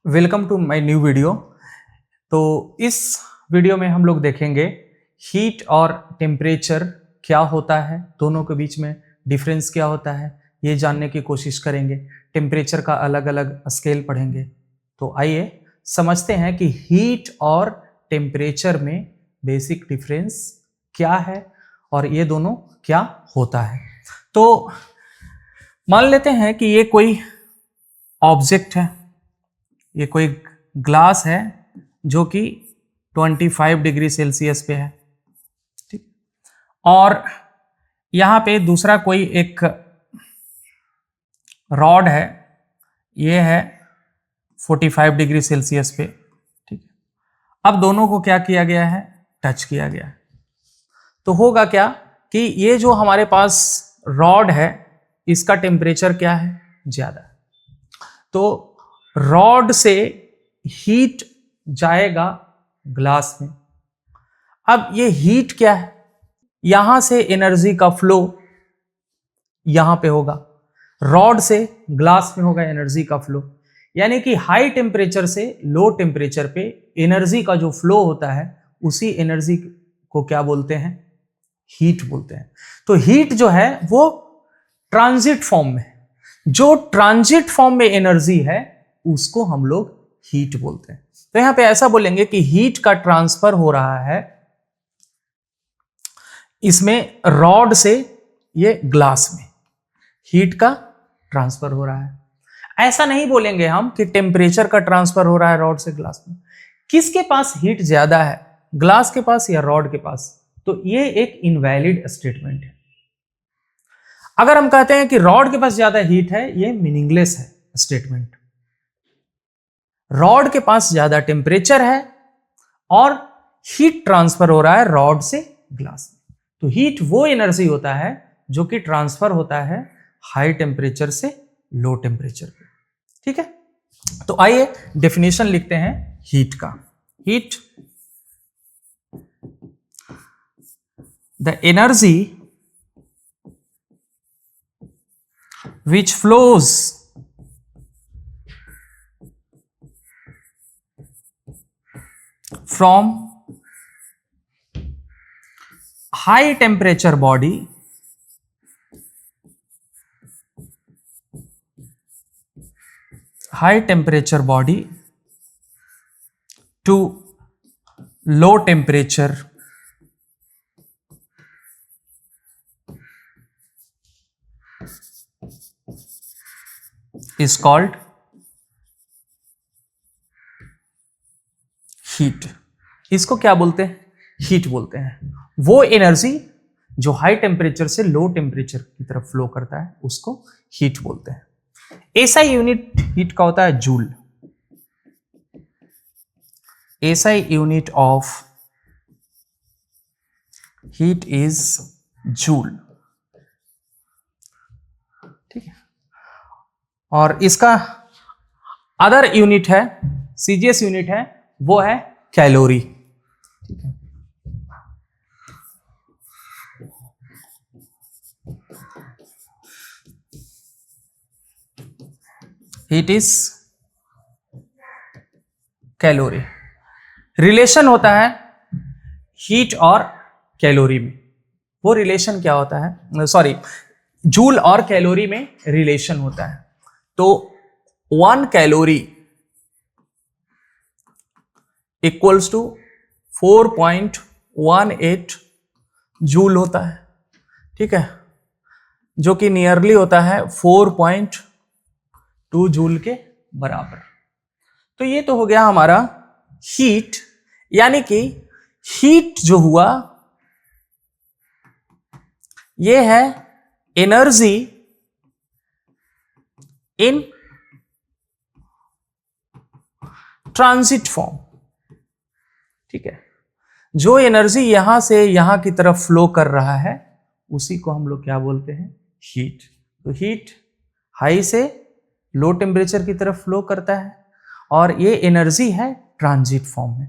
Welcome to my new video. तो इस video में हम लोग देखेंगे हीट और टेम्परेचर क्या होता है, दोनों के बीच में डिफरेंस क्या होता है, ये जानने की कोशिश करेंगे। टेम्परेचर का अलग अलग स्केल पढ़ेंगे। तो आइए समझते हैं कि हीट और टेम्परेचर में बेसिक डिफरेंस क्या है और ये दोनों क्या होता है। तो मान लेते हैं कि ये कोई ऑब्जेक्ट है, ये कोई ग्लास है जो कि 25 डिग्री सेल्सियस पे है, ठीक। और यहाँ पे दूसरा कोई एक रॉड है, ये है 45 डिग्री सेल्सियस पे, ठीक। अब दोनों को क्या किया गया है, टच किया गया है। तो होगा क्या कि ये जो हमारे पास रॉड है इसका टेम्परेचर क्या है, ज्यादा है। तो रॉड से हीट जाएगा ग्लास में। अब ये हीट क्या है, यहां से एनर्जी का फ्लो यहां पे होगा, रॉड से ग्लास में होगा एनर्जी का फ्लो। यानी कि हाई टेम्परेचर से लो टेम्परेचर पे एनर्जी का जो फ्लो होता है उसी एनर्जी को क्या बोलते हैं, हीट बोलते हैं। तो हीट जो है वो ट्रांजिट फॉर्म में, जो ट्रांजिट फॉर्म में एनर्जी है उसको हम लोग हीट बोलते हैं। तो यहां पे ऐसा बोलेंगे कि हीट का ट्रांसफर हो रहा है इसमें रॉड से ये ग्लास में, हीट का ट्रांसफर हो रहा है। ऐसा नहीं बोलेंगे हम कि टेम्परेचर का ट्रांसफर हो रहा है रॉड से ग्लास में। किसके पास हीट ज्यादा है, ग्लास के पास या रॉड के पास? तो ये एक इनवैलिड स्टेटमेंट है। अगर हम कहते हैं कि रॉड के पास ज्यादा हीट है, ये मीनिंगलेस है स्टेटमेंट। रॉड के पास ज्यादा टेम्परेचर है और हीट ट्रांसफर हो रहा है रॉड से ग्लास में। तो हीट वो एनर्जी होता है जो कि ट्रांसफर होता है हाई टेम्परेचर से लो टेम्परेचर पे, ठीक है। तो आइए डेफिनेशन लिखते हैं हीट का। Heat, the energy which flows from high temperature body to low temperature is called heat. इसको क्या बोलते हैं, हीट बोलते हैं। वो एनर्जी जो हाई टेम्परेचर से लो टेम्परेचर की तरफ फ्लो करता है उसको हीट बोलते हैं। एसआई यूनिट हीट का होता है joule. SI unit of heat is joule, ठीक है। और इसका अदर यूनिट है, सीजीएस यूनिट है, वो है कैलोरी, ठीक है। Heat is calorie. रिलेशन होता है हीट और कैलोरी में। वो रिलेशन क्या होता है, सॉरी, जूल और कैलोरी में रिलेशन होता है। तो 1 कैलोरी इक्वल्स टू 4.18 जूल होता है, ठीक है, जो कि नियरली होता है 4.2 जूल के बराबर। तो ये तो हो गया हमारा हीट। यानी कि हीट जो हुआ ये है एनर्जी इन ट्रांजिट फॉर्म, ठीक है। जो एनर्जी यहां से यहां की तरफ फ्लो कर रहा है उसी को हम लोग क्या बोलते हैं, हीट। तो हीट हाई से लो टेम्परेचर की तरफ फ्लो करता है और ये एनर्जी है ट्रांजिट फॉर्म में।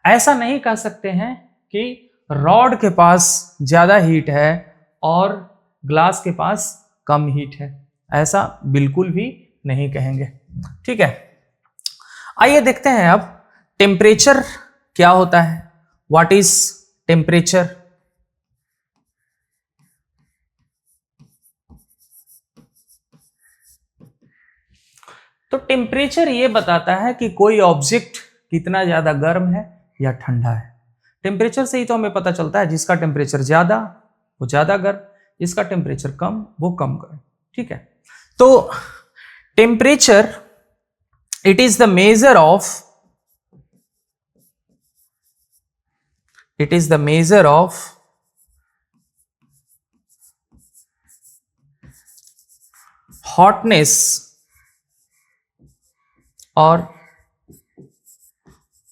ऐसा नहीं कह सकते हैं कि रॉड के पास ज्यादा हीट है और ग्लास के पास कम हीट है, ऐसा बिल्कुल भी नहीं कहेंगे, ठीक है। आइए देखते हैं अब टेम्परेचर क्या होता है, व्हाट इज टेम्परेचर। तो टेम्परेचर ये बताता है कि कोई ऑब्जेक्ट कितना ज्यादा गर्म है या ठंडा है। टेम्परेचर से ही तो हमें पता चलता है, जिसका टेम्परेचर ज्यादा वो ज्यादा गर्म, जिसका टेम्परेचर कम वो कम गर्म। ठीक है, तो temperature it is the measure of hotness और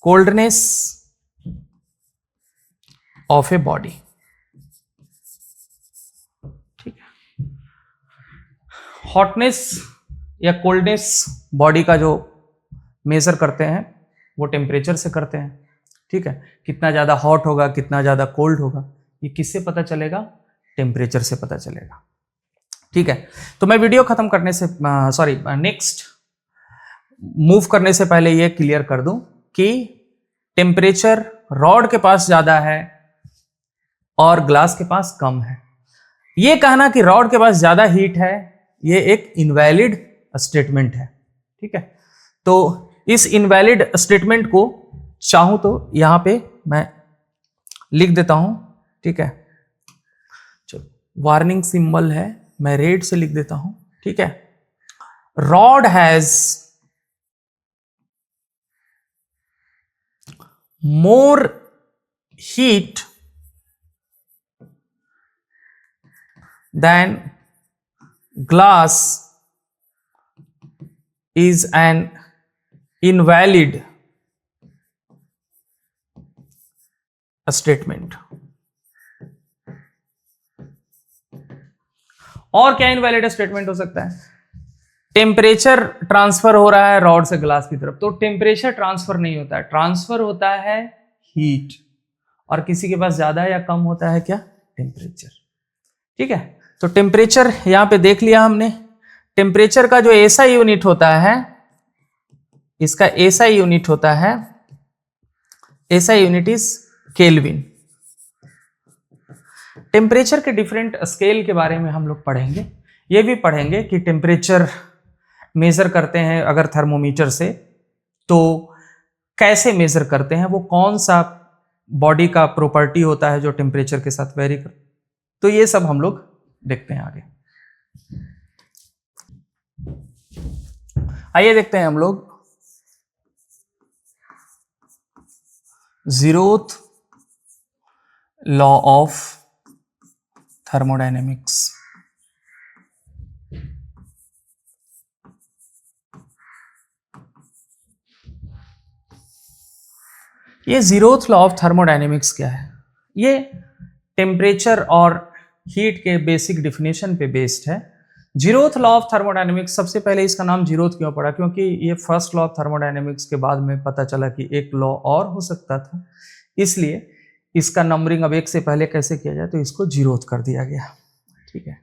कोल्डनेस ऑफ ए बॉडी। ठीक है, हॉटनेस या कोल्डनेस बॉडी का जो मेजर करते हैं वो टेम्परेचर से करते हैं। ठीक है, कितना ज्यादा हॉट होगा कितना ज्यादा कोल्ड होगा ये किससे पता चलेगा, टेम्परेचर से पता चलेगा। ठीक है, तो मैं वीडियो खत्म करने से नेक्स्ट मूव करने से पहले ये क्लियर कर दूं कि टेम्परेचर रॉड के पास ज्यादा है और ग्लास के पास कम है। ये कहना कि रॉड के पास ज्यादा हीट है ये एक इनवैलिड स्टेटमेंट है। ठीक है, तो इस इनवैलिड स्टेटमेंट को चाहूं तो यहां पे मैं लिख देता हूं। ठीक है, चलो वार्निंग सिंबल है, मैं रेड से लिख देता हूं। ठीक है, rod has more heat than glass is an invalid statement। और क्या इनवैलिड स्टेटमेंट हो सकता है, टेम्परेचर ट्रांसफर हो रहा है रॉड से ग्लास की तरफ, तो टेम्परेचर ट्रांसफर नहीं होता है, ट्रांसफर होता है हीट। और किसी के पास ज्यादा या कम होता है क्या, टेम्परेचर। ठीक है, तो टेम्परेचर यहां पे देख लिया हमने। टेम्परेचर का जो एसआई यूनिट होता है, इसका एसआई यूनिट होता है, SI unit is kelvin. Temperature के डिफरेंट स्केल के बारे में हम लोग पढ़ेंगे। ये भी पढ़ेंगे कि टेम्परेचर मेजर करते हैं अगर थर्मोमीटर से तो कैसे मेजर करते हैं, वो कौन सा बॉडी का प्रॉपर्टी होता है जो टेम्परेचर के साथ वेरी कर, तो ये सब हम लोग देखते हैं आगे। आइए देखते हैं हम लोग zeroth लॉ ऑफ थर्मोडायनेमिक्स। ये zeroth लॉ ऑफ थर्मोडायनेमिक्स क्या है, ये टेम्परेचर और हीट के बेसिक डिफिनेशन पे बेस्ड है। zeroth लॉ ऑफ थर्मोडायनेमिक्स, सबसे पहले इसका नाम zeroth क्यों पड़ा, क्योंकि ये फर्स्ट लॉ ऑफ थर्मोडायनेमिक्स के बाद में पता चला कि एक लॉ और हो सकता था, इसलिए इसका नंबरिंग अब एक से पहले कैसे किया जाए तो इसको zeroth कर दिया गया। ठीक है,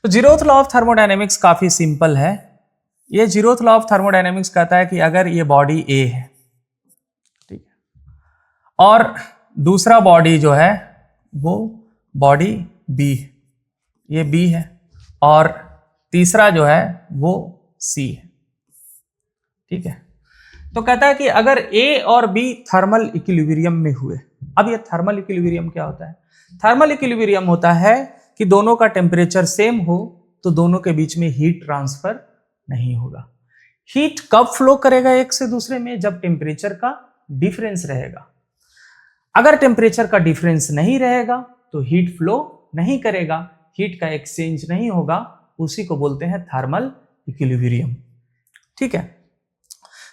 तो zeroth लॉ ऑफ थर्मोडायनेमिक्स काफी सिंपल है। ये zeroth लॉ ऑफ थर्मोडायनेमिक्स कहता है कि अगर ये बॉडी ए है, ठीक है, और दूसरा बॉडी जो है वो बॉडी बी, ये बी है, और तीसरा जो है वो सी है। ठीक है, तो कहता है कि अगर ए और बी थर्मल इक्विलिब्रियम में हुए, अब ये थर्मल इक्विलिब्रियम क्या होता है, थर्मल इक्विलिब्रियम होता है कि दोनों का टेम्परेचर सेम हो तो दोनों के बीच में हीट ट्रांसफर नहीं होगा। हीट कब फ्लो करेगा एक से दूसरे में, जब टेम्परेचर का डिफरेंस रहेगा। अगर टेम्परेचर का डिफरेंस नहीं रहेगा तो हीट फ्लो नहीं करेगा, हीट का एक्सचेंज नहीं होगा, उसी को बोलते हैं थर्मल इक्विलिब्रियम। ठीक है,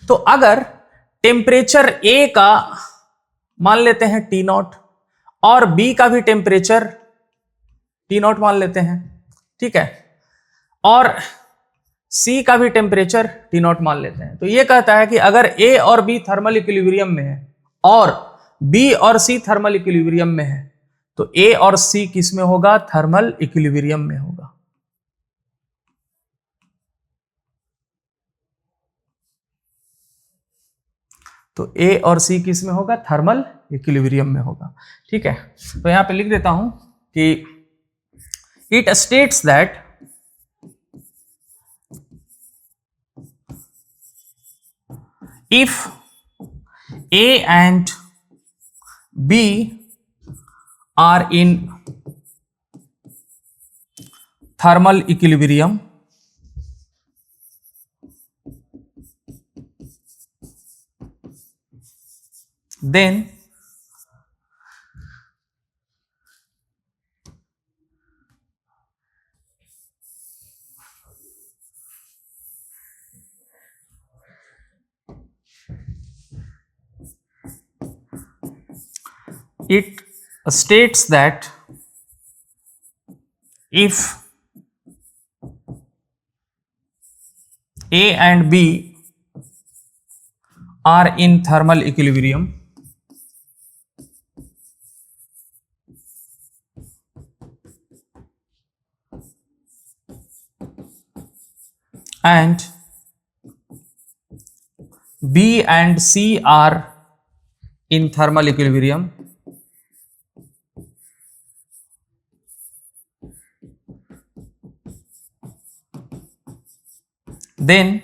तो अगर टेम्परेचर ए का मान लेते हैं टी नॉट और बी का भी टेम्परेचर टी नॉट मान लेते हैं, ठीक है, और सी का भी टेम्परेचर टी नॉट मान लेते हैं, तो ये कहता है कि अगर ए और बी थर्मल इक्विलिब्रियम में है और बी और सी थर्मल इक्विलिब्रियम में है, तो ए और सी किस में होगा, थर्मल इक्विलिब्रियम में होगा। तो ए और सी किस में होगा? थर्मल इक्विलिब्रियम में होगा। ठीक है, तो यहां पे लिख देता हूं कि it states that if A and B are in thermal equilibrium, then it states that if A and B are in thermal equilibrium, and B and C are in thermal equilibrium, then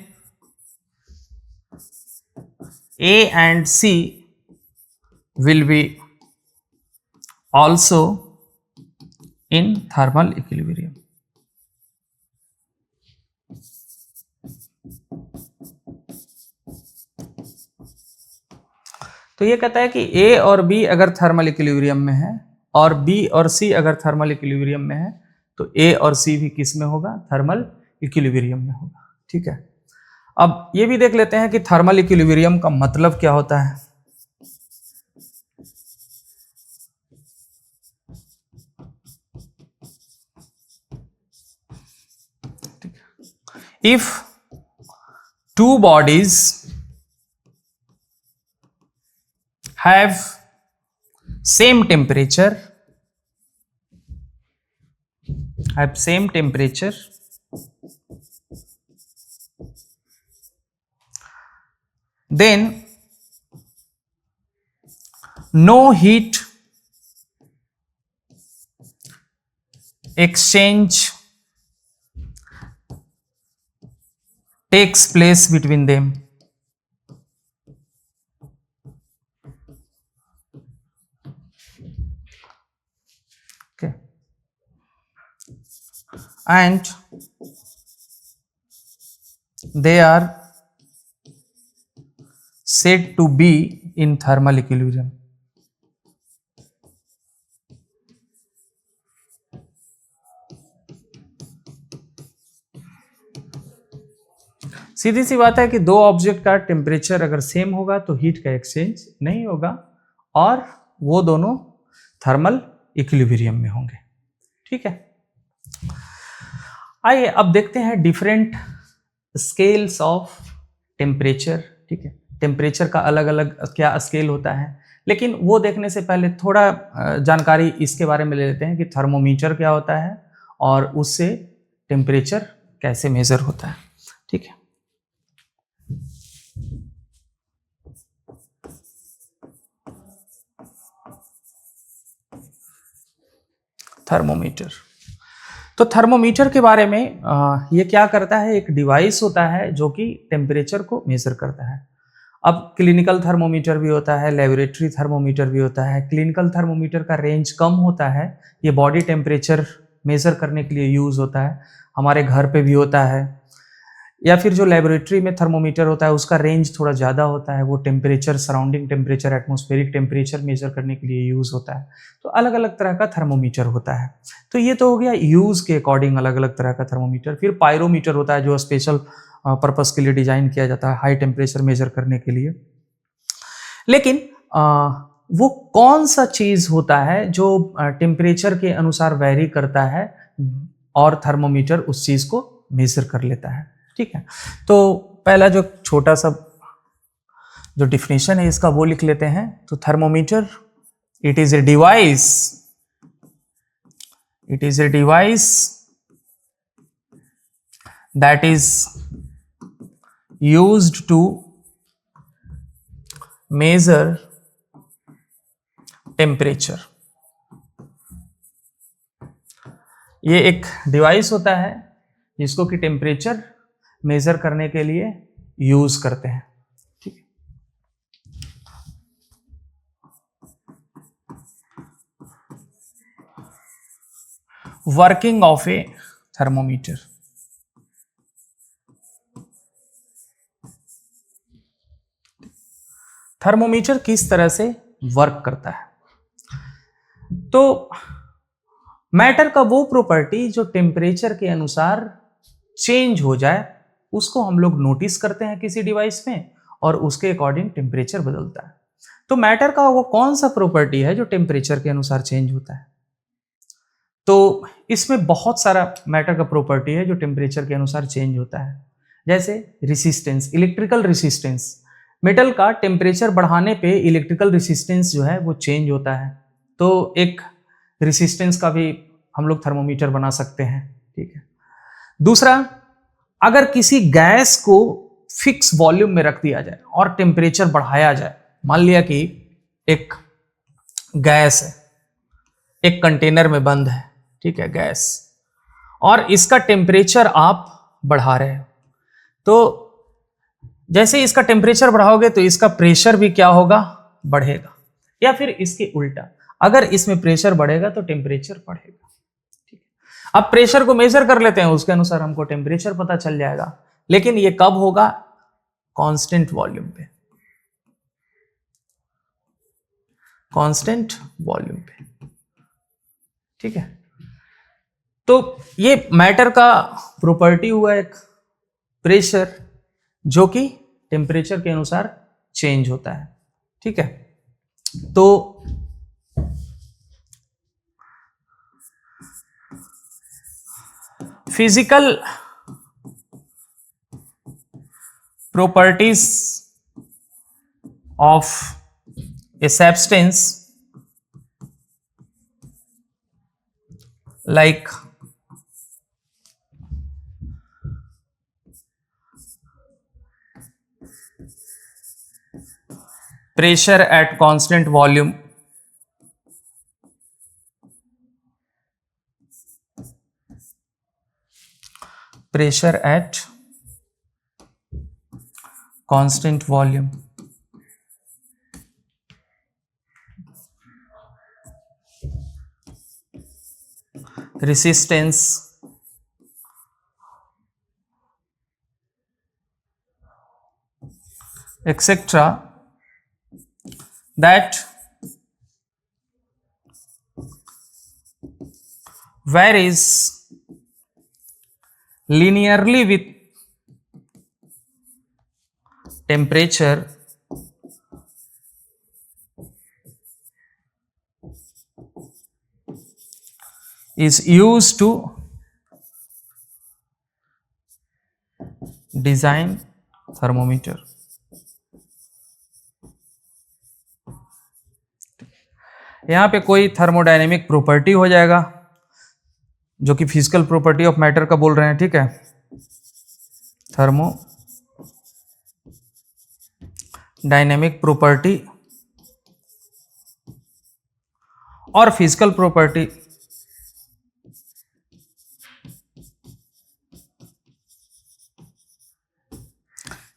A and C will be also in thermal equilibrium. तो ये कहता है कि A और B अगर thermal equilibrium में है और B और C अगर थर्मल इक्विलिब्रियम में है तो A और C भी किस में होगा? थर्मल इक्विलिब्रियम में होगा। ठीक है, अब ये भी देख लेते हैं कि थर्मल इक्विलिब्रियम का मतलब क्या होता है। If two bodies have same temperature, then no heat exchange takes place between them. Okay, and they are said to be in thermal equilibrium. सीधी सी बात है कि दो ऑब्जेक्ट का टेम्परेचर अगर सेम होगा तो हीट का एक्सचेंज नहीं होगा और वो दोनों थर्मल इक्विलिब्रियम में होंगे। ठीक है, आइए अब देखते हैं डिफरेंट स्केल्स ऑफ टेम्परेचर। ठीक है, टेम्परेचर का अलग अलग क्या स्केल होता है, लेकिन वो देखने से पहले थोड़ा जानकारी इसके बारे में ले लेते हैं कि थर्मोमीटर क्या होता है और उससे टेम्परेचर कैसे मेजर होता है। ठीक है, थर्मोमीटर, तो थर्मोमीटर के बारे में ये क्या करता है, एक डिवाइस होता है जो कि टेम्परेचर को मेजर करता है। अब क्लिनिकल थर्मोमीटर भी होता है, लेबोरेटरी थर्मोमीटर भी होता है। क्लिनिकल थर्मोमीटर का रेंज कम होता है, ये बॉडी टेम्परेचर मेजर करने के लिए यूज़ होता है, हमारे घर पे भी होता है। या फिर जो लेबोरेटरी में थर्मोमीटर होता है उसका रेंज थोड़ा ज़्यादा होता है, वो temperature, surrounding temperature, atmospheric temperature measure करने के लिए यूज़ होता है। तो अलग अलग तरह का थर्मोमीटर होता है। तो ये तो हो गया यूज़ के अकॉर्डिंग अलग अलग तरह का थर्मोमीटर। फिर पायरोमीटर होता है जो स्पेशल पर्पस के लिए डिजाइन किया जाता है हाई टेम्परेचर मेजर करने के लिए। लेकिन वो कौन सा चीज़ होता है जो टेम्परेचर के अनुसार वैरी करता है और थर्मोमीटर उस चीज़ को मेजर कर लेता है। ठीक है, तो पहला जो छोटा सा जो डिफिनेशन है इसका वो लिख लेते हैं। तो thermometer, it is a device that is used to measure temperature. ये एक डिवाइस होता है जिसको कि टेम्परेचर मेजर करने के लिए यूज करते हैं। ठीक है, working of A thermometer. Thermometer किस तरह से वर्क करता है? तो मैटर का वो प्रॉपर्टी जो टेम्परेचर के अनुसार चेंज हो जाए उसको हम लोग नोटिस करते हैं किसी डिवाइस में, और उसके अकॉर्डिंग टेम्परेचर बदलता है। तो मैटर का वो कौन सा प्रॉपर्टी है जो टेम्परेचर के अनुसार चेंज होता है? तो इसमें बहुत सारा मैटर का प्रॉपर्टी है जो टेम्परेचर के अनुसार चेंज होता है। जैसे रेसिस्टेंस, इलेक्ट्रिकल रेसिस्टेंस। मेटल का टेम्परेचर बढ़ाने पे इलेक्ट्रिकल रेसिस्टेंस जो है वो चेंज होता है। तो एक रेसिस्टेंस का भी हम लोग थर्मोमीटर बना सकते हैं। ठीक है। दूसरा, अगर किसी गैस को फिक्स वॉल्यूम में रख दिया जाए और टेम्परेचर बढ़ाया जाए, मान लिया कि एक गैस है, एक कंटेनर में बंद है, ठीक है, गैस, और इसका टेम्परेचर आप बढ़ा रहे हो, तो जैसे इसका टेम्परेचर बढ़ाओगे तो इसका प्रेशर भी क्या होगा? बढ़ेगा। या फिर इसके उल्टा, अगर इसमें प्रेशर बढ़ेगा तो टेम्परेचर बढ़ेगा। ठीक है। अब प्रेशर को मेजर कर लेते हैं, उसके अनुसार हमको टेम्परेचर पता चल जाएगा, लेकिन ये कब होगा? कांस्टेंट वॉल्यूम पे, कांस्टेंट वॉल्यूम पे। ठीक है। तो ये मैटर का प्रॉपर्टी हुआ एक प्रेशर जो कि टेम्परेचर के अनुसार चेंज होता है। ठीक है। तो physical properties of a substance like pressure at constant volume, pressure at constant volume, resistance, etc., that varies linearly with temperature is used to design thermometer. यहां पे कोई थर्मोडायनेमिक प्रॉपर्टी हो जाएगा जो कि फिजिकल प्रॉपर्टी ऑफ मैटर का बोल रहे हैं। ठीक है, थर्मोडायनेमिक प्रॉपर्टी और फिजिकल प्रॉपर्टी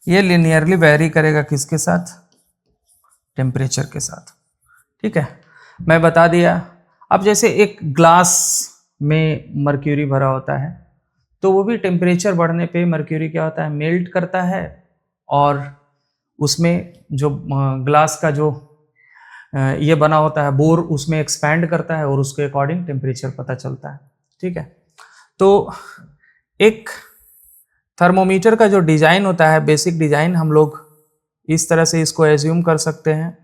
ये लिनियरली वेरी करेगा किसके साथ? टेम्परेचर के साथ। ठीक है, मैं बता दिया। अब जैसे एक ग्लास में मर्क्यूरी भरा होता है, तो वो भी टेम्परेचर बढ़ने पे मर्क्यूरी क्या होता है? मेल्ट करता है, और उसमें जो ग्लास का जो ये बना होता है बोर, उसमें एक्सपैंड करता है और उसके अकॉर्डिंग टेम्परेचर पता चलता है। ठीक है, तो एक थर्मोमीटर का जो डिजाइन होता है, बेसिक डिजाइन, हम लोग इस तरह से इसको एज्यूम कर सकते हैं।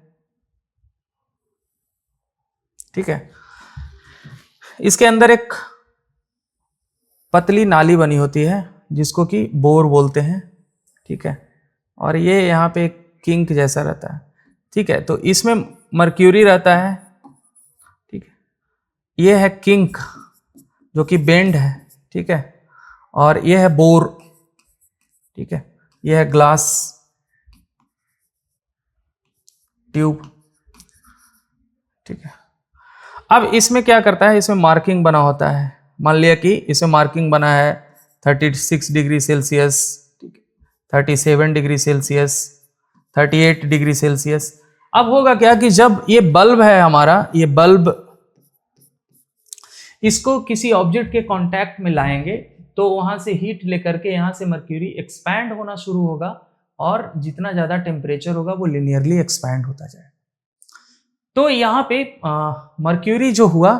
ठीक है, इसके अंदर एक पतली नाली बनी होती है जिसको कि बोर बोलते हैं। ठीक है, और ये यहाँ पे एक किंक जैसा रहता है। ठीक है, तो इसमें मर्क्यूरी रहता है। ठीक है, ये है किंक जो कि बेंड है। ठीक है, और ये है बोर। ठीक है, ये है ग्लास। ट्यूब, ठीक है। अब इसमें क्या करता है, इसमें मार्किंग बना होता है। मान लिया कि इसमें मार्किंग बना है 36 degree Celsius, 37 degree Celsius, 38 degree Celsius. अब होगा क्या कि जब ये बल्ब है हमारा, ये बल्ब इसको किसी ऑब्जेक्ट के कांटेक्ट में लाएंगे तो वहां से हीट लेकर के यहाँ से मर्क्यूरी एक्सपैंड होना शुरू होगा, और जितना ज्यादा टेम्परेचर होगा वो लिनियरली एक्सपैंड होता जाए। तो यहाँ पे मर्क्यूरी जो हुआ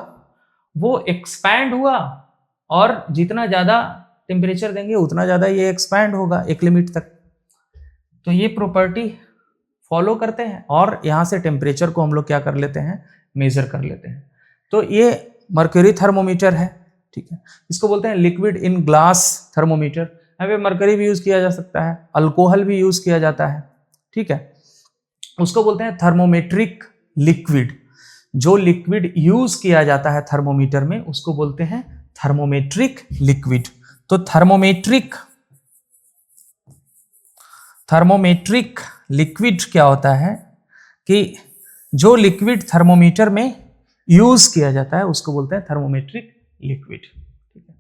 वो एक्सपैंड हुआ, और जितना ज्यादा टेम्परेचर देंगे उतना ज्यादा ये एक्सपैंड होगा एक लिमिट तक। तो ये प्रॉपर्टी फॉलो करते हैं, और यहाँ से टेम्परेचर को हम लोग क्या कर लेते हैं, मेजर कर लेते हैं। तो ये मर्क्यूरी थर्मोमीटर है, ठीक है। इसको बोलते हैं लिक्विड इन ग्लास थर्मोमीटर। यहाँ पे मर्क्यूरी भी यूज किया जा सकता है, अल्कोहल भी यूज किया जाता है, ठीक है। उसको बोलते हैं थर्मोमेट्रिक लिक्विड। जो लिक्विड यूज किया जाता है थर्मोमीटर में उसको बोलते हैं थर्मोमेट्रिक लिक्विड। तो थर्मोमेट्रिक लिक्विड क्या होता है कि जो लिक्विड थर्मोमीटर में यूज किया जाता है उसको बोलते हैं थर्मोमेट्रिक लिक्विड, ठीक है।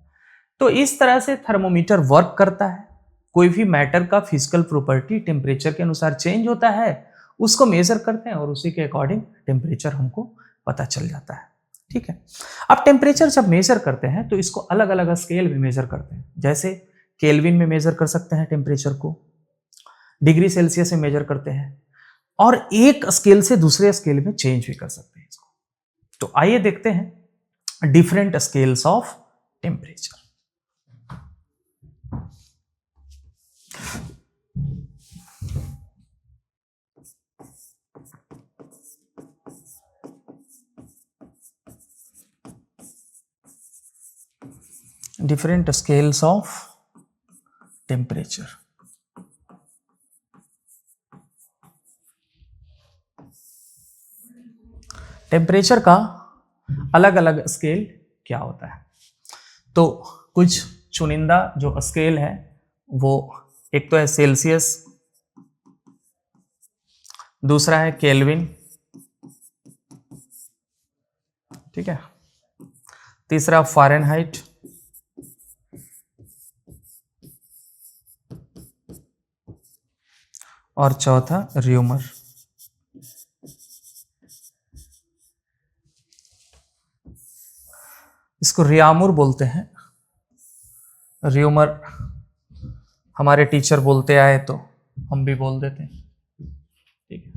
तो इस तरह से थर्मोमीटर वर्क करता है। कोई भी मैटर का फिजिकल प्रॉपर्टी टेम्परेचर के अनुसार चेंज होता है, उसको मेजर करते हैं और उसी के अकॉर्डिंग टेम्परेचर हमको पता चल जाता है, ठीक है। अब टेम्परेचर जब मेजर करते हैं तो इसको अलग अलग स्केल में मेजर करते हैं। जैसे केल्विन में मेजर कर सकते हैं टेम्परेचर को, डिग्री सेल्सियस में मेजर करते हैं, और एक स्केल से दूसरे स्केल में चेंज भी कर सकते हैं इसको। तो आइए देखते हैं different scales of temperature. Different scales of temperature. Temperature का अलग अलग स्केल क्या होता है, तो कुछ चुनिंदा जो स्केल है वो एक तो है सेल्सियस, दूसरा है केल्विन, ठीक है, तीसरा फ़ारेनहाइट, और चौथा र्यूमर। इसको रियामुर बोलते हैं, र्यूमर हमारे टीचर बोलते आए तो हम भी बोल देते हैं, ठीक है।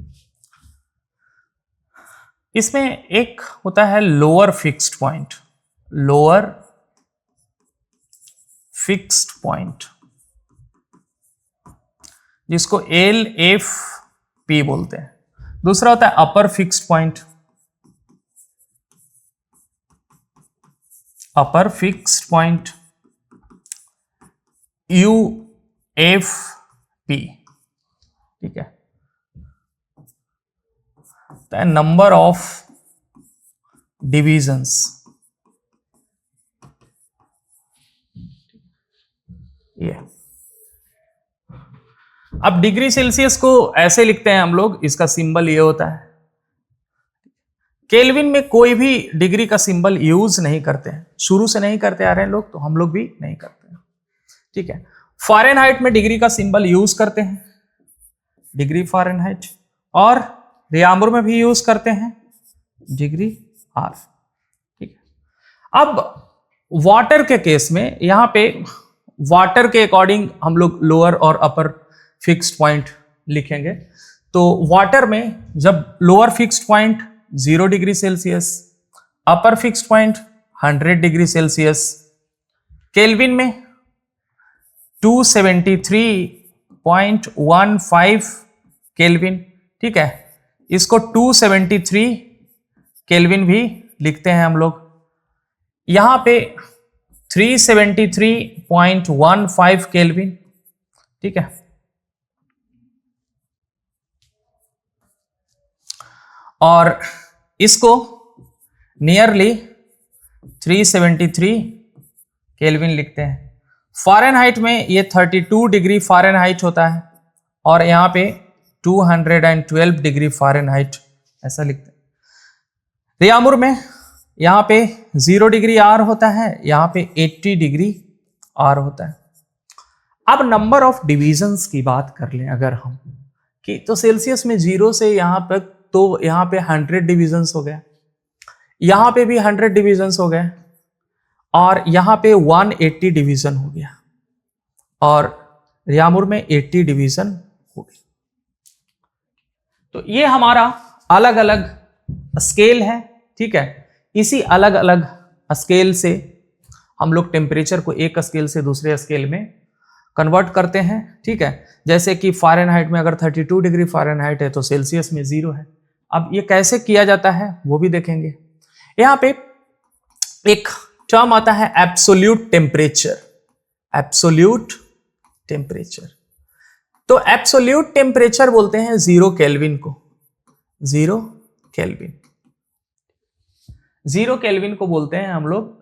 इसमें एक होता है lower fixed point, lower fixed point जिसको LFP बोलते हैं। दूसरा होता है अपर फिक्स्ड पॉइंट, अपर फिक्स्ड पॉइंट UFP, ठीक है। नंबर ऑफ डिविजन्स, ये। अब डिग्री सेल्सियस को ऐसे लिखते हैं हम लोग, इसका सिंबल ये होता है। केल्विन में कोई भी डिग्री का सिंबल यूज नहीं करते हैं, शुरू से नहीं करते आ रहे हैं लोग, तो हम लोग भी नहीं करते हैं, ठीक है। फ़ारेनहाइट में डिग्री का सिंबल यूज करते हैं, डिग्री फ़ारेनहाइट, और रियामुर में भी यूज करते हैं डिग्री R, ठीक है। अब वाटर के केस में यहाँ पे वाटर के अकॉर्डिंग हम लोग लोअर और अपर फिक्स्ड पॉइंट लिखेंगे। तो वाटर में जब lower fixed point 0 degree Celsius, upper fixed point 100 degree Celsius, Kelvin में 273.15 केल्विन, ठीक है। इसको 273 केल्विन भी लिखते हैं हम लोग। यहां पे 373.15 केल्विन, ठीक है। और इसको नियरली 373 केल्विन लिखते हैं। फ़ारेनहाइट में ये 32 डिग्री फ़ारेनहाइट होता है, और यहाँ पे 212 डिग्री फ़ारेनहाइट, ऐसा लिखते हैं। रियामुर में यहाँ पे 0 डिग्री आर होता है, यहाँ पे 80 डिग्री आर होता है। अब नंबर ऑफ डिविजन्स की बात कर लें अगर हम, कि तो सेल्सियस में 0 से यहाँ पर, तो यहाँ पे 100 डिविजन्स हो गया, यहाँ पे भी 100 डिविजन्स हो गए, और यहाँ पे 180 डिवीजन हो गया, और रियामुर में 80 डिवीजन हो गए। तो ये हमारा अलग अलग स्केल है, ठीक है। इसी अलग अलग स्केल से हम लोग टेम्परेचर को एक स्केल से दूसरे स्केल में कन्वर्ट करते हैं, ठीक है। जैसे कि फ़ारेनहाइट में अगर 32 डिग्री फ़ारेनहाइट है तो सेल्सियस में 0 है। अब ये कैसे किया जाता है वो भी देखेंगे। यहाँ पे एक टर्म आता है एब्सोल्यूट टेम्परेचर, एब्सोल्यूट टेम्परेचर। तो एब्सोल्यूट टेम्परेचर बोलते हैं 0 केल्विन को, 0 केल्विन, 0 केल्विन को बोलते हैं हम लोग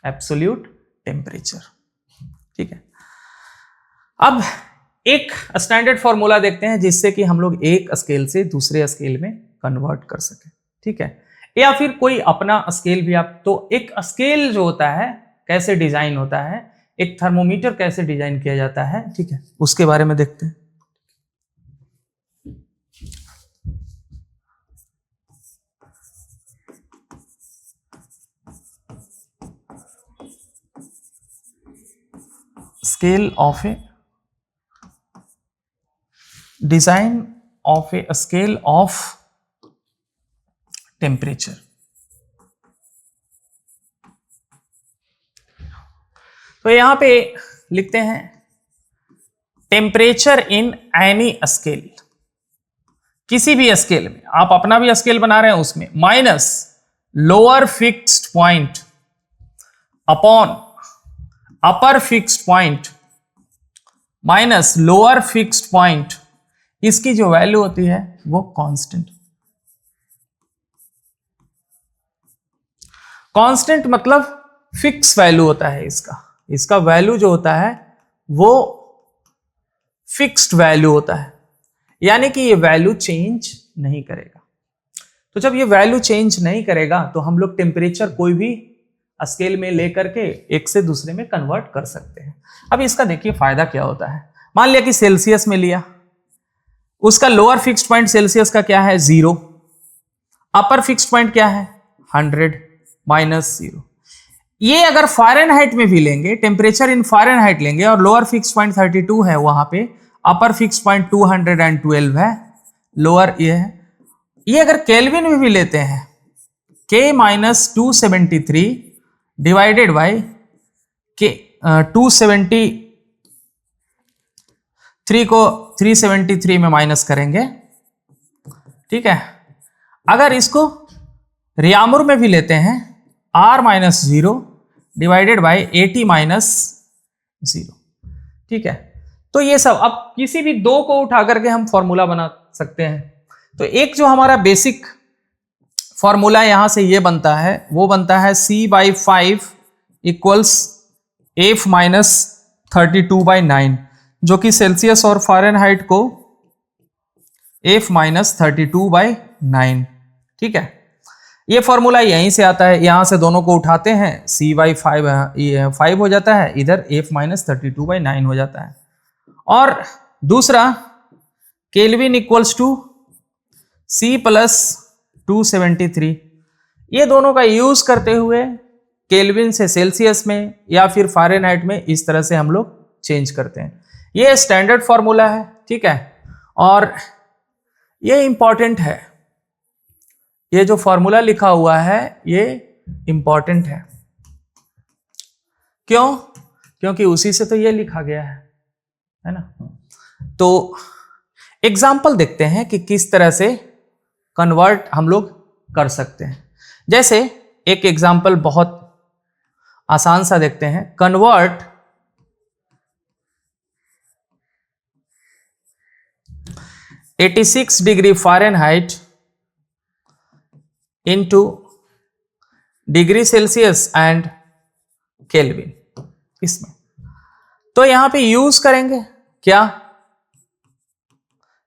एब्सोल्यूट टेम्परेचर, ठीक है। अब एक स्टैंडर्ड फॉर्मूला देखते हैं जिससे कि हम लोग एक स्केल से दूसरे स्केल में कन्वर्ट कर सके, ठीक है। या फिर कोई अपना स्केल भी आप, तो एक स्केल जो होता है कैसे डिजाइन होता है, एक थर्मोमीटर कैसे डिजाइन किया जाता है, ठीक है, उसके बारे में देखते हैं। Scale of A design of a scale of temperature. तो यहां पे लिखते हैं टेम्परेचर इन एनी स्केल, किसी भी स्केल में, आप अपना भी स्केल बना रहे हैं उसमें, minus lower fixed point upon upper fixed point minus lower fixed point, इसकी जो वैल्यू होती है वो कांस्टेंट। कांस्टेंट मतलब फिक्स वैल्यू होता है इसका वैल्यू जो होता है वो फिक्स्ड वैल्यू होता है, यानी कि ये वैल्यू चेंज नहीं करेगा। तो जब ये वैल्यू चेंज नहीं करेगा तो हम लोग टेम्परेचर कोई भी स्केल में लेकर के एक से दूसरे में कन्वर्ट कर सकते हैं। अब इसका देखिए फायदा क्या होता है। मान लिया कि सेल्सियस में लिया, उसका लोअर फिक्स्ड पॉइंट सेल्सियस का क्या है 0, अपर फिक्स्ड पॉइंट क्या है 100 माइनस 0। ये अगर फ़ारेनहाइट में भी लेंगे, टेम्परेचर इन फ़ारेनहाइट लेंगे, और लोअर फिक्स्ड पॉइंट 32 है वहां पे, अपर फिक्स्ड पॉइंट 212 है, लोअर ये है। ये अगर केल्विन में भी लेते हैं, K माइनस 273 डिवाइडेड बाई के 273 को 373 में माइनस करेंगे, ठीक है। अगर इसको रियामुर में भी लेते हैं, R minus 0 divided by 80 minus 0, ठीक है। तो ये सब, अब किसी भी दो को उठा करके हम फॉर्मूला बना सकते हैं। तो एक जो हमारा बेसिक फॉर्मूला यहां से ये बनता है, वो बनता है C/5 इक्वल्स F माइनस 32/9, जो कि सेल्सियस और फ़ारेनहाइट को F माइनस 32/9, ठीक है। ये फॉर्मूला यहीं से आता है, यहां से दोनों को उठाते हैं, C/5 5 हो जाता है, इधर F माइनस 32/9 हो जाता है। और दूसरा Kelvin equals to C plus 273, ये दोनों का यूज करते हुए केल्विन से सेल्सियस में या फिर फ़ारेनहाइट में इस तरह से हम लोग चेंज करते हैं। ये स्टैंडर्ड फॉर्मूला है, ठीक है। और ये इंपॉर्टेंट है, ये जो फॉर्मूला लिखा हुआ है ये इंपॉर्टेंट है। क्यों? क्योंकि उसी से तो ये लिखा गया है ना। तो एग्जाम्पल देखते हैं कि किस तरह से कन्वर्ट हम लोग कर सकते हैं। जैसे एक एग्जाम्पल बहुत आसान सा देखते हैं, convert 86 degree Fahrenheit into degree Celsius and kelvin. इसमें तो यहां पे यूज करेंगे क्या,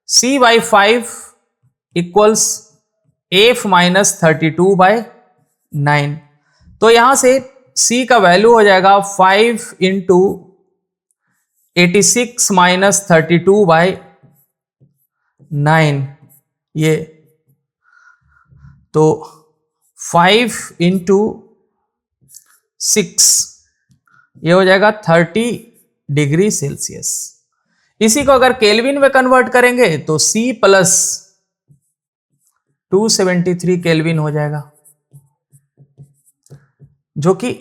C by 5 equals F minus 32/9। तो यहां से C का वैल्यू हो जाएगा 5 इंटू 86 माइनस 32/9, ये तो 5 इंटू 6 ये हो जाएगा 30 डिग्री सेल्सियस। इसी को अगर केल्विन में कन्वर्ट करेंगे तो C प्लस 273 केल्विन हो जाएगा, जो कि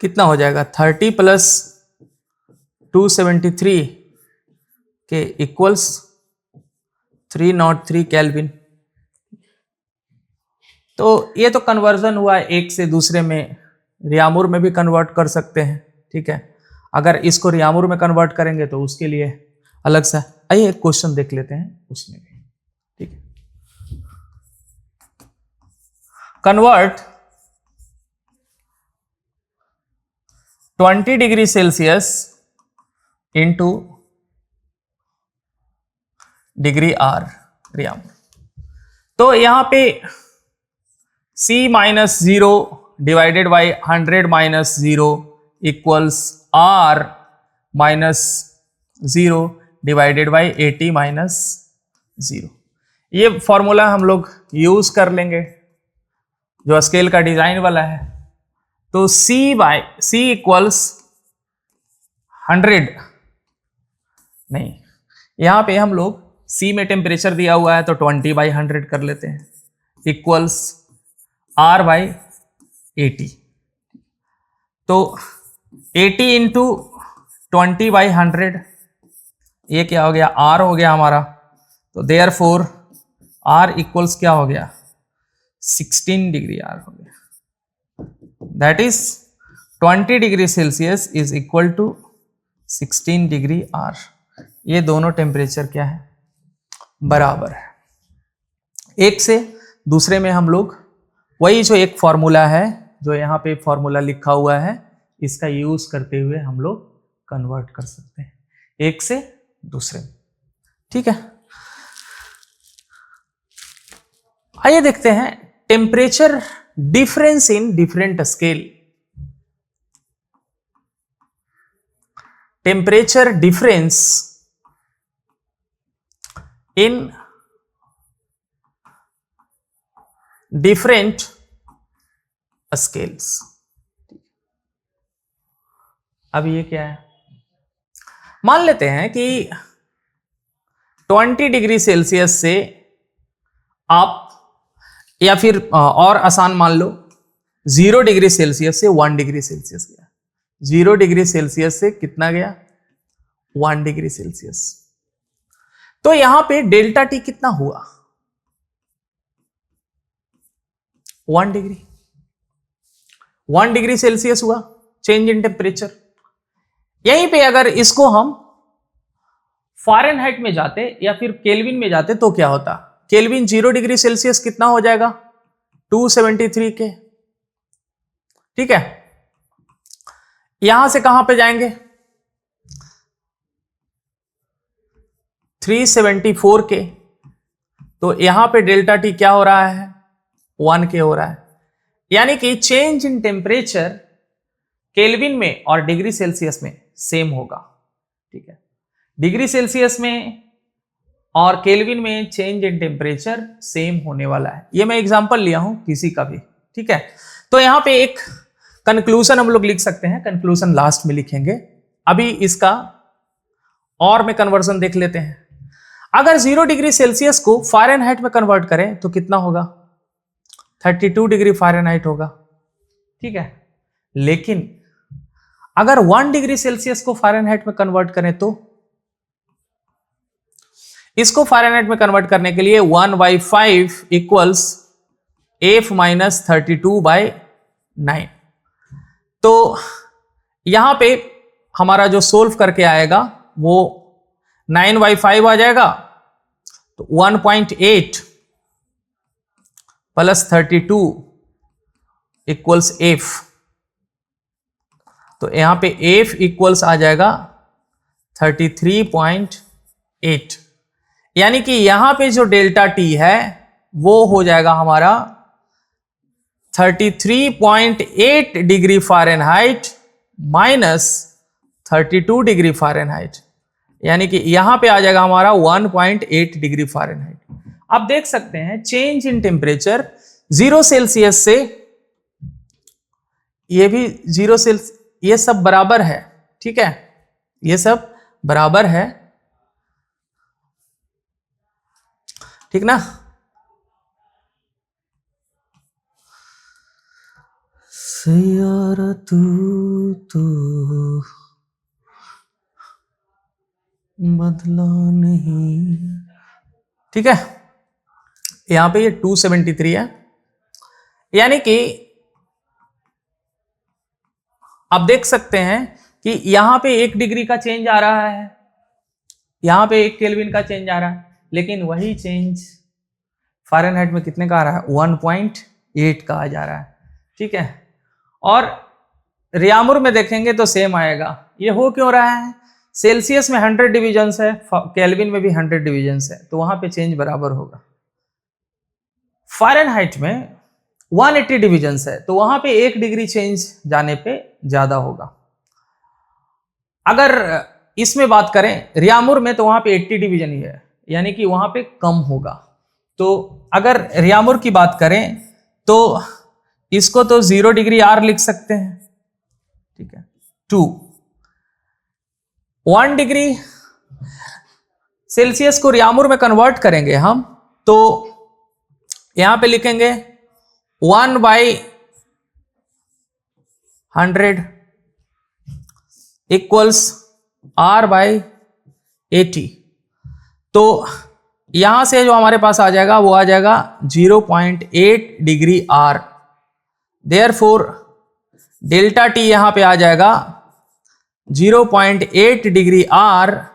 कितना हो जाएगा 30 प्लस 273 के इक्वल्स 303 केल्विन। तो ये तो कन्वर्जन हुआ एक से दूसरे में, रियामुर में भी कन्वर्ट कर सकते हैं, ठीक है। अगर इसको रियामुर में कन्वर्ट करेंगे तो उसके लिए अलग सा, आइए एक क्वेश्चन देख लेते हैं उसमें भी, ठीक है। Convert 20 degree Celsius into degree R Reaumur. तो यहां पे C minus 0 divided by 100 minus 0 equals R minus 0 divided by 80 minus 0। ये फॉर्मूला हम लोग यूज कर लेंगे जो स्केल का डिजाइन वाला है। तो C इक्वल्स 100 नहीं, यहां पे हम लोग C में टेम्परेचर दिया हुआ है तो 20/100 कर लेते हैं, इक्वल्स R बाई 80। तो 80 इंटू 20/100 ये क्या हो गया, R हो गया हमारा। तो देयर फोर R इक्वल्स क्या हो गया 16 डिग्री R हो गया। That is 20 degree Celsius is equal to 16 degree R। ये दोनों टेम्परेचर क्या है, बराबर है। एक से दूसरे में हम लोग वही जो एक फॉर्मूला है जो यहाँ पे फॉर्मूला लिखा हुआ है, इसका यूज करते हुए हम लोग कन्वर्ट कर सकते हैं एक से दूसरे में, ठीक है। आइए देखते हैं temperature difference in different scale. Temperature difference in different scales. अब ये क्या है, मान लेते हैं कि 20 डिग्री सेल्सियस से आप, या फिर और आसान मान लो 0 डिग्री सेल्सियस से 1 डिग्री सेल्सियस गया। 0 डिग्री सेल्सियस से कितना गया 1 डिग्री सेल्सियस। तो यहां पे डेल्टा टी कितना हुआ 1 डिग्री, 1 डिग्री सेल्सियस हुआ चेंज इन टेम्परेचर। यहीं पे अगर इसको हम फ़ारेनहाइट में जाते या फिर केल्विन में जाते तो क्या होता, केल्विन 0 डिग्री सेल्सियस कितना हो जाएगा 273 के, ठीक है। यहां से कहां पे जाएंगे 374 के, तो यहां पे डेल्टा टी क्या हो रहा है 1 के हो रहा है। यानी कि चेंज इन टेम्परेचर केल्विन में और डिग्री सेल्सियस में सेम होगा, ठीक है। डिग्री सेल्सियस में और केल्विन में चेंज इन टेम्परेचर सेम होने वाला है। ये मैं एग्जांपल लिया हूं किसी का भी, ठीक है। तो यहां पे एक कंक्लूजन हम लोग लिख सकते हैं, कंक्लूजन लास्ट में लिखेंगे। अभी इसका और में कन्वर्जन देख लेते हैं। अगर 0 डिग्री सेल्सियस को फ़ारेनहाइट में कन्वर्ट करें तो कितना होगा 32 डिग्री फ़ारेनहाइट होगा, ठीक है। लेकिन अगर 1 डिग्री सेल्सियस को फ़ारेनहाइट में कन्वर्ट करें तो इसको फ़ारेनहाइट में कन्वर्ट करने के लिए 1/5 इक्वल्स F माइनस 32/9। तो यहां पे हमारा जो सोल्व करके आएगा वो 9/5 आ जाएगा, तो 1.8 प्लस 32 इक्वल्स F। तो यहां पे F इक्वल्स आ जाएगा 33.8 8, यानी कि यहां पे जो डेल्टा टी है वो हो जाएगा हमारा 33.8 degree Fahrenheit minus 32 degree Fahrenheit, यानी कि यहां पे आ जाएगा हमारा 1.8 डिग्री फ़ारेनहाइट। आप देख सकते हैं चेंज इन टेम्परेचर 0 सेल्सियस से, ये भी 0 सेल्सियस, ये सब बराबर है, ठीक है, ये सब बराबर है, ठीक ना। सैयारा तू तो बदला नहीं, ठीक है। यहां पे ये 273 है, यानी कि आप देख सकते हैं कि यहां पे 1 डिग्री का चेंज आ रहा है, यहां पे 1 केल्विन का चेंज आ रहा है, लेकिन वही चेंज फ़ारेनहाइट में कितने का आ रहा है, 1.8 का आ जा रहा है, ठीक है। और रियामुर में देखेंगे तो सेम आएगा। ये हो क्यों रहा है, सेल्सियस में 100 डिविजन्स है, केल्विन में भी 100 डिविजन्स है, तो वहां पे चेंज बराबर होगा। फ़ारेनहाइट में 180 डिविजन्स है, तो वहां पे 1 डिग्री चेंज जाने पे ज्यादा होगा। अगर इसमें बात करें रियामुर में, तो वहां पे 80 डिवीजन ही है, यानी कि वहां पे कम होगा। तो अगर रियामुर की बात करें तो इसको तो 0 डिग्री आर लिख सकते हैं, ठीक है। 1 डिग्री सेल्सियस को रियामुर में कन्वर्ट करेंगे हम, तो यहां पे लिखेंगे 1/100 इक्वल्स R/80। तो यहां से जो हमारे पास आ जाएगा वो आ जाएगा 0.8 degree R. Therefore delta T यहां पे आ जाएगा 0.8 degree R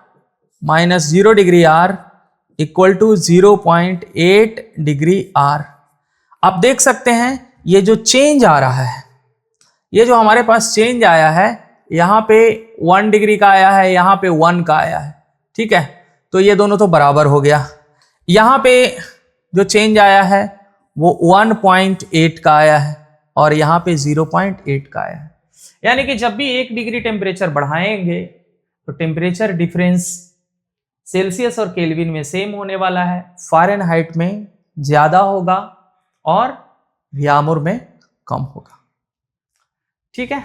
minus 0 degree R equal to 0.8 degree R. आप देख सकते हैं ये जो चेंज आ रहा है, ये जो हमारे पास चेंज आया है, यहां पे 1 डिग्री का आया है, यहां पे 1 का आया है, ठीक है। तो ये दोनों तो बराबर हो गया। यहां पे जो चेंज आया है वो 1.8 का आया है और यहां पे 0.8 का आया है, यानी कि जब भी 1 डिग्री टेम्परेचर बढ़ाएंगे तो टेम्परेचर डिफरेंस सेल्सियस और केल्विन में सेम होने वाला है, फ़ारेनहाइट में ज्यादा होगा और रियामुर में कम होगा, ठीक है।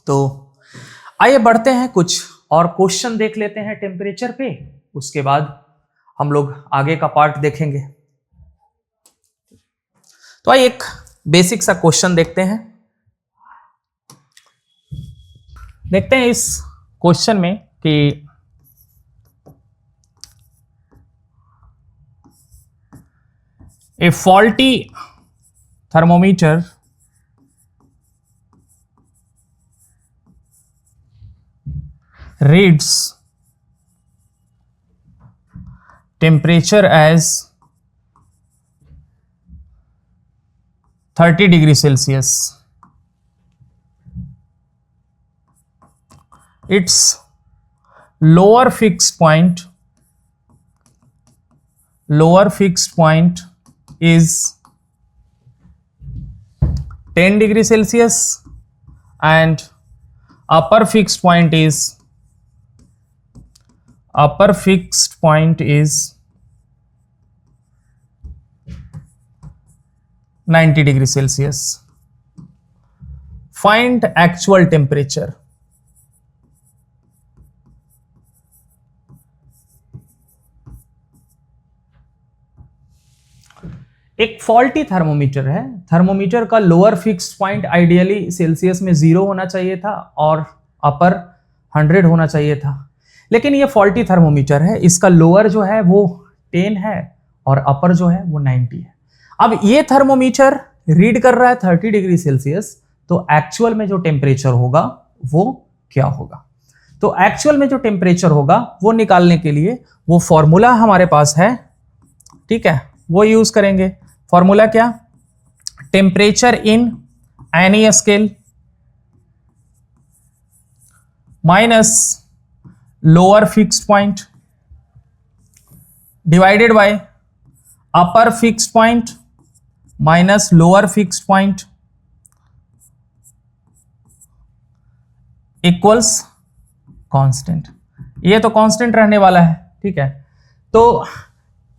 तो आइए बढ़ते हैं, कुछ और क्वेश्चन देख लेते हैं टेम्परेचर पे, उसके बाद हम लोग आगे का पार्ट देखेंगे। तो आइए एक बेसिक सा क्वेश्चन देखते हैं। देखते हैं इस क्वेश्चन में कि a faulty thermometer reads temperature as 30 degree Celsius. Its lower fixed point is 10 degree Celsius and upper fixed point is 90 degree Celsius. Find actual temperature. एक फॉल्टी थर्मोमीटर है, थर्मोमीटर का lower fixed point ideally Celsius में 0 होना चाहिए था और अपर 100 होना चाहिए था, लेकिन ये फॉल्टी थर्मोमीटर है, इसका लोअर जो है वो 10 है और अपर जो है वो 90 है। अब ये थर्मोमीटर रीड कर रहा है 30 डिग्री सेल्सियस, तो एक्चुअल में जो टेम्परेचर होगा वो क्या होगा? तो एक्चुअल में जो टेम्परेचर होगा वो निकालने के लिए वो फॉर्मूला हमारे पास है, ठीक है, वो यूज करेंगे। फॉर्मूला क्या? Temperature in any scale minus lower fixed point divided by upper fixed point minus lower fixed point equals constant. ये तो कांस्टेंट रहने वाला है, ठीक है। तो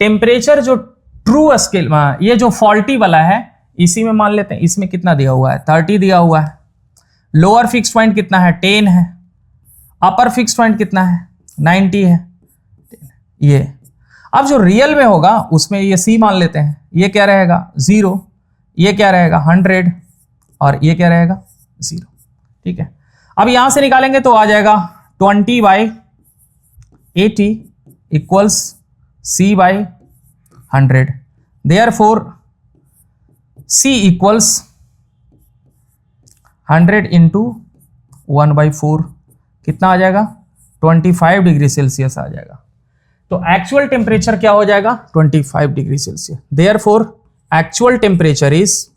टेम्परेचर जो ट्रू स्केल, ये जो फॉल्टी वाला है इसी में मान लेते हैं, इसमें कितना दिया हुआ है 30 दिया हुआ है, लोअर फिक्स्ड पॉइंट कितना है 10 है, अपर फिक्स्ड पॉइंट कितना है 90 है। ये अब जो रियल में होगा उसमें ये सी मान लेते हैं, ये क्या रहेगा 0, ये क्या रहेगा 100 और ये क्या रहेगा 0, ठीक है। अब यहां से निकालेंगे तो आ जाएगा 20/80 equals C/100। Therefore C equals 100 into 1/4 कितना आ जाएगा 25 डिग्री सेल्सियस आ जाएगा। तो एक्चुअल टेम्परेचर क्या हो जाएगा 25 degree Celsius. Therefore actual temperature is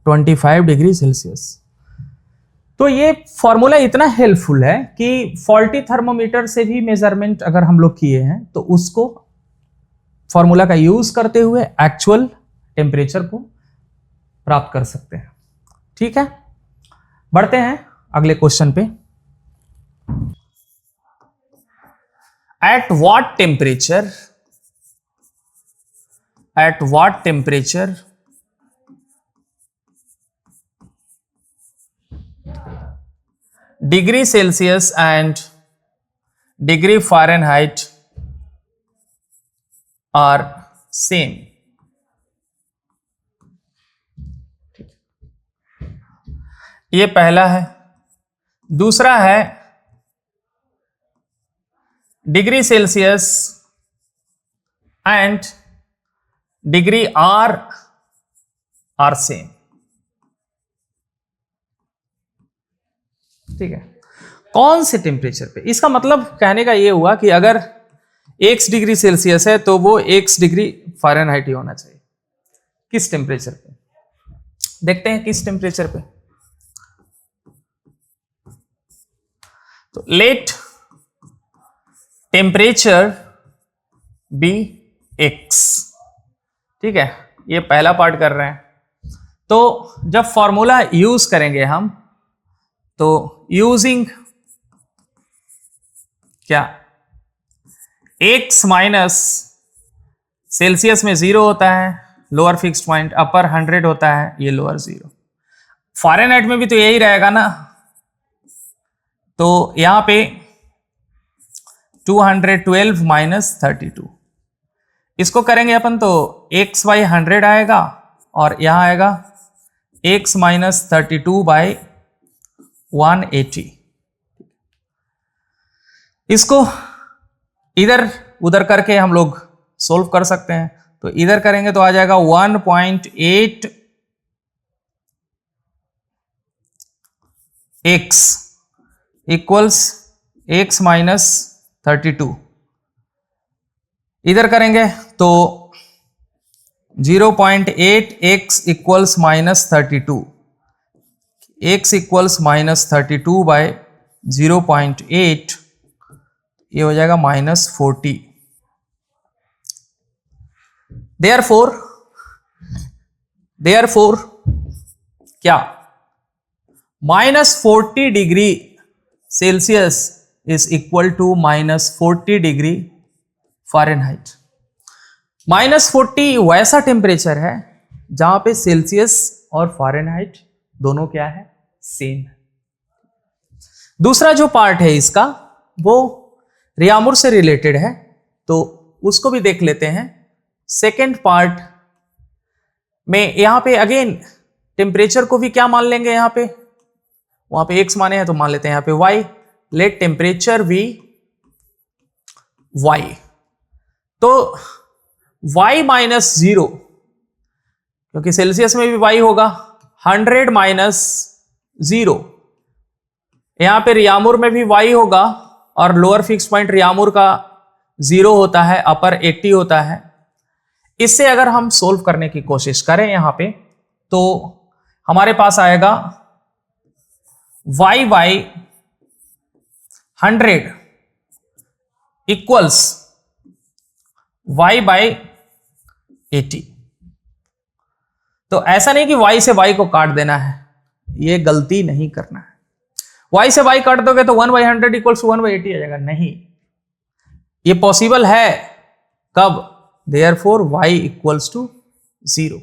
25 degree Celsius. तो ये फॉर्मूला इतना हेल्पफुल है कि फॉल्टी थर्मोमीटर से भी मेजरमेंट अगर हम लोग किए हैं तो उसको फॉर्मूला का यूज करते हुए एक्चुअल टेम्परेचर को प्राप्त कर सकते हैं, ठीक है। बढ़ते हैं अगले क्वेश्चन पे। At what temperature degree Celsius and degree Fahrenheit are same? ये पहला है। दूसरा है degree Celsius and degree R same, ठीक है। कौन से टेम्परेचर पे, इसका मतलब कहने का ये हुआ कि अगर x डिग्री सेल्सियस है तो वो x डिग्री फ़ारेनहाइट ही होना चाहिए। किस टेम्परेचर पे, देखते हैं किस टेम्परेचर पे। तो लेट टेम्परेचर बी x, ठीक है। ये पहला पार्ट कर रहे हैं। तो जब फॉर्मूला यूज करेंगे हम तो यूजिंग क्या x माइनस सेल्सियस में 0 होता है, लोअर फिक्स्ड पॉइंट अपर 100 होता है, ये लोअर 0। फ़ारेनहाइट में भी तो यही रहेगा ना, तो यहां पे 212 माइनस 32 इसको करेंगे अपन तो x/100 आएगा और यहां आएगा x माइनस 32/180। इसको इधर उधर करके हम लोग सोल्व कर सकते हैं। तो इधर करेंगे तो आ जाएगा 1.8 x इक्वल्स x माइनस 32। इधर करेंगे तो 0.8 x equals minus 32, x equals minus 32/0.8, ये हो जाएगा माइनस 40। देयरफॉर क्या minus 40 degree Celsius is equal to minus 40 degree Fahrenheit. Minus 40 वैसा टेम्परेचर है जहां पे सेल्सियस और फ़ारेनहाइट दोनों क्या है सेम है। दूसरा जो पार्ट है इसका वो रियामुर से रिलेटेड है, तो उसको भी देख लेते हैं। सेकेंड पार्ट में यहां पे अगेन टेम्परेचर को भी क्या मान लेंगे, यहां पे वहां पे x माने हैं तो मान लेते हैं यहां पे y। Let temperature be y, तो y माइनस 0, क्योंकि सेल्सियस में भी y होगा, 100 माइनस 0, यहां पे रियामुर में भी y होगा और लोअर फिक्स पॉइंट रियामुर का 0 होता है, अपर 80 होता है। इससे अगर हम सोल्व करने की कोशिश करें यहां पे तो हमारे पास आएगा y 100 इक्वल्स y बाय 80। तो ऐसा नहीं कि y से y को काट देना है, ये गलती नहीं करना है। y से y काट दोगे तो 1/100 इक्वल्स 1/80 आ जाएगा, नहीं, ये पॉसिबल है कब, देयरफॉर y इक्वल्स टू 0,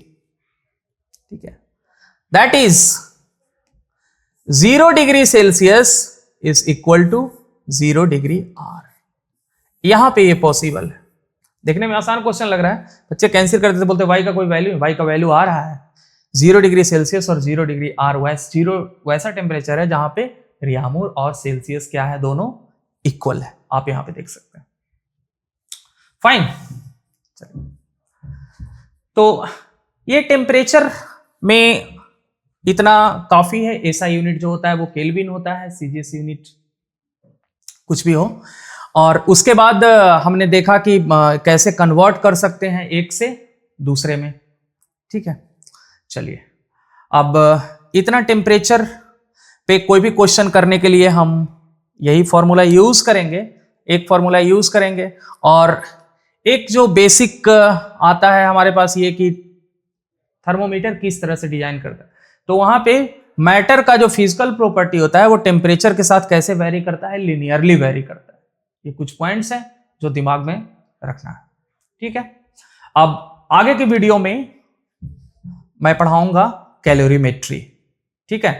ठीक है, that is 0 degree Celsius is equal to 0 degree R। यहां पे ये पॉसिबल है। देखने में आसान क्वेश्चन लग रहा है, बच्चे कैंसिल करते थे, बोलते y का कोई वैल्यू, y का वैल्यू आ रहा है 0 डिग्री सेल्सियस और 0 डिग्री R, वैसा टेम्परेचर है जहां पे रियामूर और सेल्सियस क्या है, दोनों इक्वल है, आप यहां पे देख सकते हैं। फाइन, तो ये टेम्परेचर में इतना काफी है। एसआई यूनिट जो होता है वो केल्विन होता है, सीजीएस यूनिट कुछ भी हो। और उसके बाद हमने देखा कि कैसे कन्वर्ट कर सकते हैं एक से दूसरे में, ठीक है। चलिए, अब इतना टेम्परेचर पे कोई भी क्वेश्चन करने के लिए हम यही फॉर्मूला यूज करेंगे, एक फॉर्मूला यूज करेंगे। और एक जो बेसिक आता है हमारे पास ये कि थर्मोमीटर किस तरह से डिजाइन करता है, तो वहां पे मैटर का जो फिजिकल प्रॉपर्टी होता है वो टेम्परेचर के साथ कैसे वेरी करता है, लिनियरली वेरी करता है। ये कुछ पॉइंट्स हैं जो दिमाग में रखना है, ठीक है। अब आगे की वीडियो में मैं पढ़ाऊंगा कैलोरीमेट्री, ठीक है।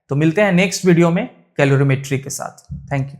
तो मिलते हैं नेक्स्ट वीडियो में कैलोरीमेट्री के साथ। Thank you.